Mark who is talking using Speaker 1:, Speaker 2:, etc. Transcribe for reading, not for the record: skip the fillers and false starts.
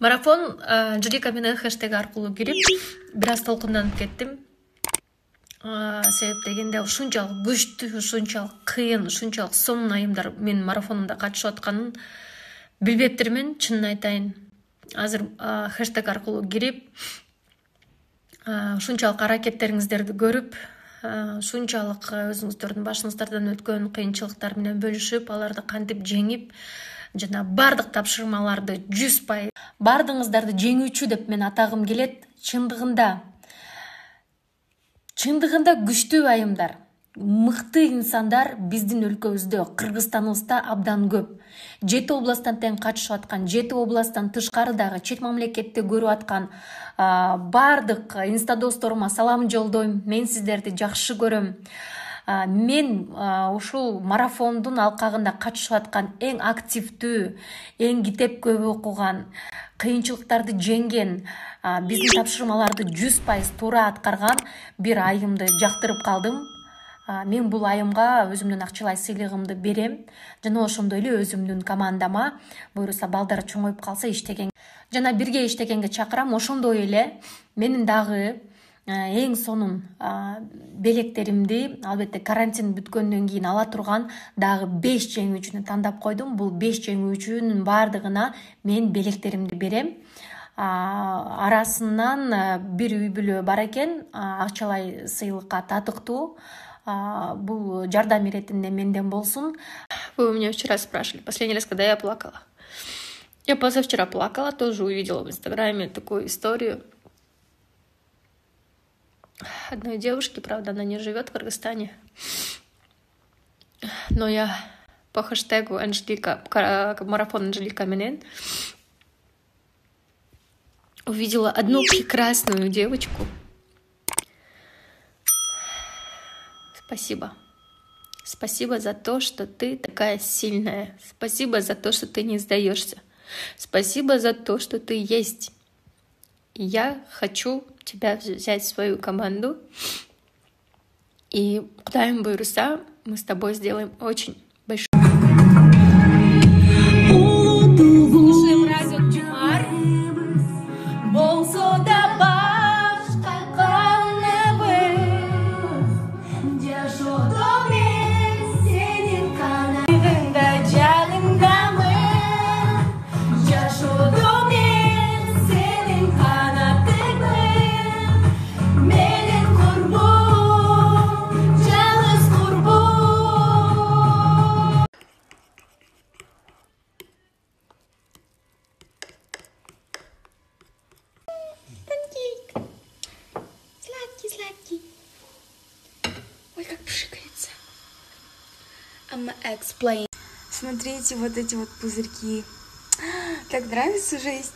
Speaker 1: Марафон Джерика менен хэштег аркылуу кирип, бир аз толкунданып кеттим. Себеп дегенде ушунчалык күчтүү, ушунчалык кыйын, ушунчалык сонун айымдар менин марафонумда катышып атканын билбептирмин, чынын айтайын. Азыр хэштег аркылуу кирип, ушунчалык аракеттериңиздерди көрүп, ушунчалык өзүңүздөрдүн башыңыздардан өткөн кыйынчылыктар менен бөлүшүп, аларды кантип жеңип, жана бардык тапшырмаларды 100% бардыгыңыздарды жеңүүчү деп мен атагым келет. Чындыгында күчтүү айымдар, мыкты инсандар биздин өлкөбүздө, Кыргызстаныбызда абдан көп. 7 областтан тең катышып аткан, 7 областтан тышкарыдагы чет мамлекетте көрүп аткан бардык инста досторума салам жолдойм. Мен сиздерди жакшы көрөм. Мен ушул марафондун алкагында катышып аткан эң активдүү, эң китеп көп окуган, кыйынчылыктарды жеңген, биздин тапшырмаларды 100% туура аткарган бир айымды жактырып калдым. Мен бул айымга өзүмдүн акчалай сыйлыгымды берем. Жана ошондой эле өзүмдүн командама буюрса балдар чоңоюп калса иштеген жана бирге иштегенге чакырам. Ошондой эле менин дагы эң сонун белектеримди, албетте карантин бүткөндөн кийин ала турган дагы 5 жеңүүчүнү тандап койдум. Бул 5 жеңүүчүнүн бардыгына мен белектеримди берем. Арасынан бир үй бүлө бар экен, акчалай сыйлыкка татыктуу. Бул жардам иретинде менден болсун. Вы у меня вчера спрашивали, последний раз, когда я плакала. Я позавчера плакала, тоже увидела в Инстаграме такую историю одной девушки, правда, она не живет в Кыргызстане. Но я по хэштегу Анжелика, марафон Анжелика менен увидела одну прекрасную девочку. Спасибо. Спасибо за то, что ты такая сильная. Спасибо за то, что ты не сдаешься. Спасибо за то, что ты есть. И я хочу тебя взять в свою команду. И Кудайым буйруса, мы с тобой сделаем очень большой. Сладкий. Ой, как пшикается. I'm explain.
Speaker 2: Смотрите, вот эти вот пузырьки. Так нравится жизнь.